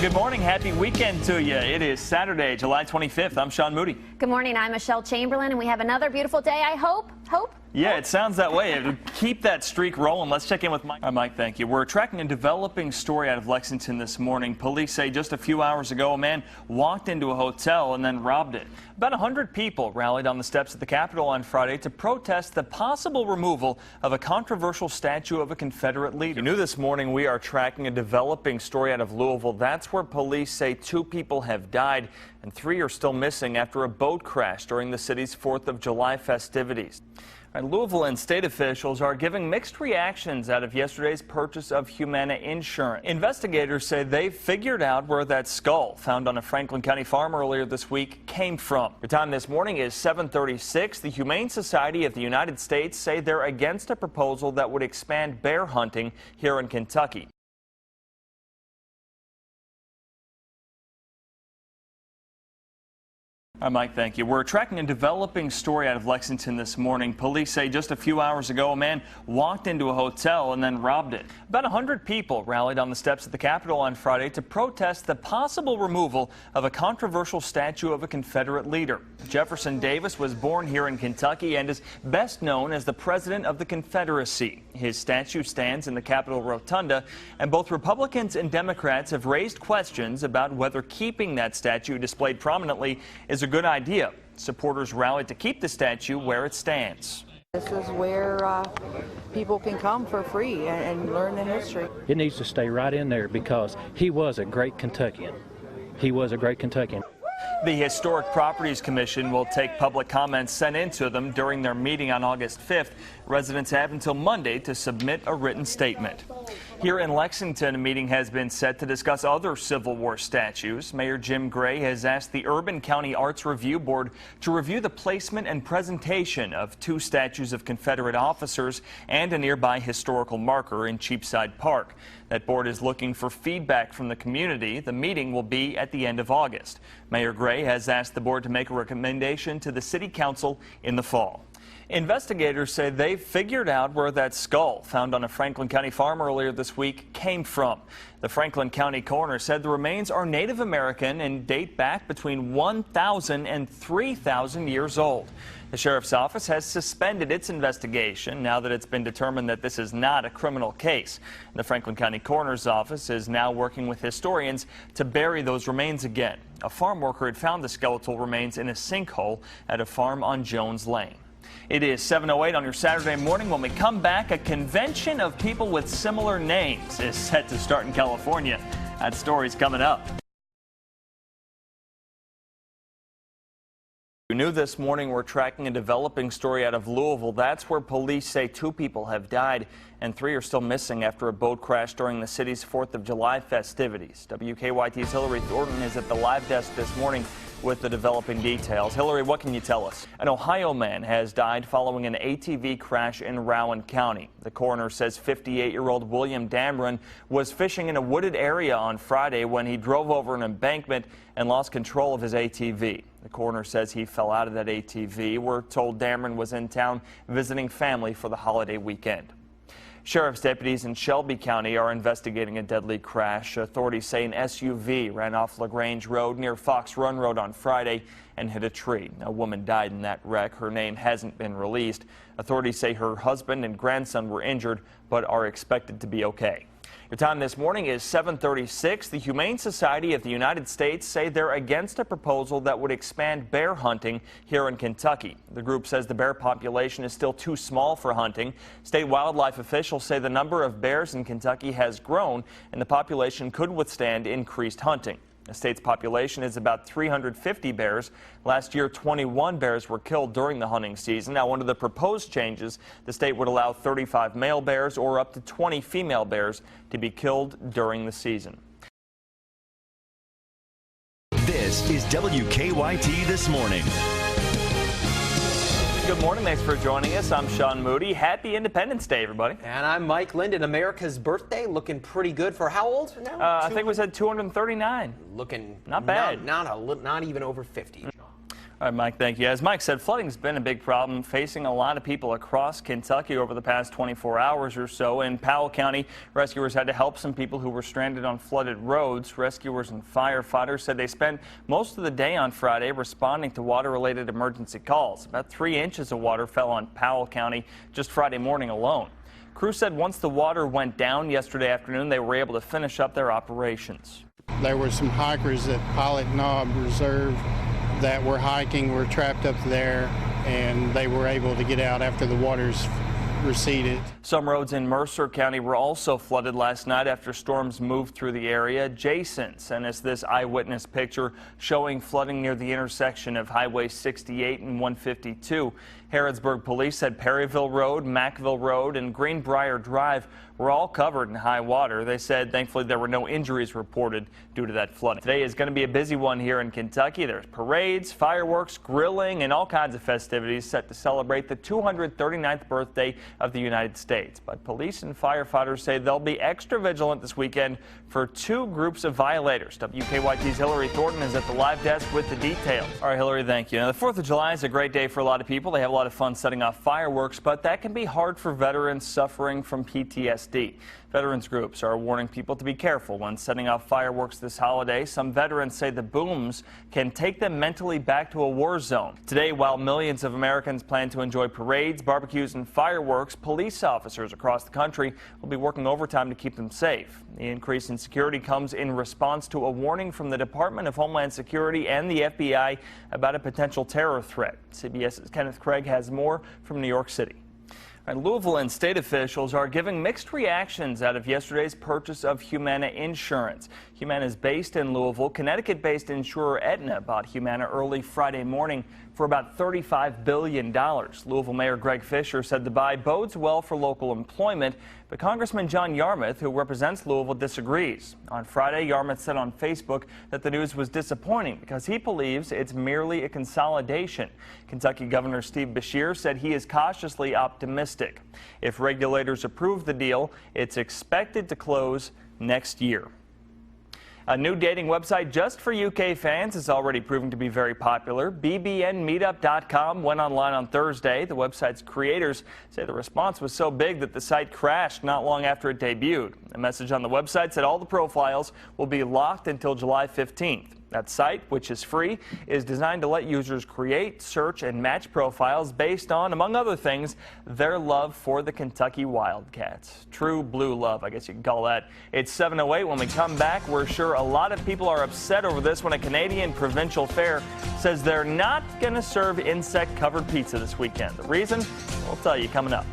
Good morning. Happy weekend to you. It is Saturday, July 25th. I'm Sean Moody. Good morning. I'm Michelle Chamberlain, and we have another beautiful day, I hope. Yeah, it sounds that way. Keep that streak rolling. Let's check in with Mike. Mike, thank you. We're tracking a developing story out of Lexington this morning. Police say just a few hours ago, a man walked into a hotel and then robbed it. About 100 people rallied on the steps of the Capitol on Friday to protest the possible removal of a controversial statue of a Confederate leader. New this morning, we are tracking a developing story out of Louisville. That's where police say 2 people have died and 3 are still missing after a boat crash during the city's 4th of July festivities. Louisville and state officials are giving mixed reactions out of yesterday's purchase of Humana insurance. Investigators say they've figured out where that skull found on a Franklin County farm earlier this week came from. The time this morning is 7:36. The Humane Society of the United States say they're against a proposal that would expand bear hunting here in Kentucky. Mike, thank you. We're tracking a developing story out of Lexington this morning. Police say just a few hours ago, a man walked into a hotel and then robbed it. About 100 people rallied on the steps of the Capitol on Friday to protest the possible removal of a controversial statue of a Confederate leader. Jefferson Davis was born here in Kentucky and is best known as the president of the Confederacy. His statue stands in the Capitol Rotunda, and both Republicans and Democrats have raised questions about whether keeping that statue displayed prominently is a good idea. Supporters rallied to keep the statue where it stands. This is where people can come for free and learn the history. It needs to stay right in there because he was a great Kentuckian. He was a great Kentuckian. The Historic Properties Commission will take public comments sent into them during their meeting on August 5th. Residents have until Monday to submit a written statement. Here in Lexington, a meeting has been set to discuss other Civil War statues. Mayor Jim Gray has asked the Urban County Arts Review Board to review the placement and presentation of 2 statues of Confederate officers and a nearby historical marker in Cheapside Park. That board is looking for feedback from the community. The meeting will be at the end of August. Mayor Gray has asked the board to make a recommendation to the City Council in the fall. Investigators say they've figured out where that skull found on a Franklin County farm earlier this week came from. The Franklin County coroner said the remains are Native American and date back between 1,000 and 3,000 years old. The sheriff's office has suspended its investigation now that it's been determined that this is not a criminal case. The Franklin County coroner's office is now working with historians to bury those remains again. A farm worker had found the skeletal remains in a sinkhole at a farm on Jones Lane. It is 7:08 on your Saturday morning. When we come back, a convention of people with similar names is set to start in California. That story's coming up. New this morning, we're tracking a developing story out of Louisville. That's where police say 2 people have died and 3 are still missing after a boat crash during the city's 4th of July festivities. WKYT's Hillary Thornton is at the live desk this morning with the developing details. Hillary, what can you tell us? An Ohio man has died following an ATV crash in Rowan County. The coroner says 58-year-old William Damron was fishing in a wooded area on Friday when he drove over an embankment and lost control of his ATV. The coroner says he fell out of that ATV. We're told Damron was in town visiting family for the holiday weekend. Sheriff's deputies in Shelby County are investigating a deadly crash. Authorities say an SUV ran off LaGrange Road near Fox Run Road on Friday and hit a tree. A woman died in that wreck. Her name hasn't been released. Authorities say her husband and grandson were injured but are expected to be okay. Your time this morning is 7:36. The Humane Society of the United States say they're against a proposal that would expand bear hunting here in Kentucky. The group says the bear population is still too small for hunting. State wildlife officials say the number of bears in Kentucky has grown and the population could withstand increased hunting. The state's population is about 350 bears. Last year, 21 bears were killed during the hunting season. Now, under the proposed changes, the state would allow 35 male bears or up to 20 female bears to be killed during the season. This is WKYT This Morning. Good morning. Thanks for joining us. I'm Sean Moody. Happy Independence Day, everybody. And I'm Mike Linden. America's birthday looking pretty good for how old now? I think we said 239. Looking not bad. Not even over 50. All right, Mike, thank you. As Mike said, flooding's been a big problem facing a lot of people across Kentucky over the past 24 hours or so. In Powell County, rescuers had to help some people who were stranded on flooded roads. Rescuers and firefighters said they spent most of the day on Friday responding to water-related emergency calls. About 3 inches of water fell on Powell County just Friday morning alone. Crews said once the water went down yesterday afternoon, they were able to finish up their operations. There were some hikers at Pilot Knob Reserve that were hiking, were trapped up there, and they were able to get out after the waters receded. Some roads in Mercer County were also flooded last night after storms moved through the area. Jason sent us this eyewitness picture showing flooding near the intersection of Highway 68 and 152. Harrodsburg police said Perryville Road, Mackville Road, and Greenbrier Drive were all covered in high water. They said thankfully there were no injuries reported due to that flooding. Today is going to be a busy one here in Kentucky. There's parades, fireworks, grilling, and all kinds of festivities set to celebrate the 239th birthday of the United States. But police and firefighters say they'll be extra vigilant this weekend for 2 groups of violators. WKYT's Hillary Thornton is at the live desk with the details. All right, Hillary, thank you. Now, the 4th of July is a great day for a lot of people. They have a lot of fun setting off fireworks, but that can be hard for veterans suffering from PTSD. Veterans groups are warning people to be careful when setting off fireworks this holiday. Some veterans say the booms can take them mentally back to a war zone. Today, while millions of Americans plan to enjoy parades, barbecues, and fireworks, police officers across the country will be working overtime to keep them safe. The increase in security comes in response to a warning from the Department of Homeland Security and the FBI about a potential terror threat. CBS's Kenneth Craig has more from New York City. Louisville and state officials are giving mixed reactions out of yesterday's purchase of Humana Insurance. Humana is based in Louisville. Connecticut-based insurer Aetna bought Humana early Friday morning for about $35 billion. Louisville Mayor Greg Fisher said the buy bodes well for local employment, but Congressman John Yarmuth, who represents Louisville, disagrees. On Friday, Yarmuth said on Facebook that the news was disappointing because he believes it's merely a consolidation. Kentucky Governor Steve Beshear said he is cautiously optimistic. If regulators approve the deal, it's expected to close next year. A new dating website just for UK fans is already proving to be very popular. bbnmeetup.com went online on Thursday. The website's creators say the response was so big that the site crashed not long after it debuted. A message on the website said all the profiles will be locked until July 15th. That site, which is free, is designed to let users create, search, and match profiles based on, among other things, their love for the Kentucky Wildcats. True blue love, I guess you can call that. It's 7:08. When we come back, we're sure a lot of people are upset over this when a Canadian provincial fair says they're not going to serve insect-covered pizza this weekend. The reason? We'll tell you coming up.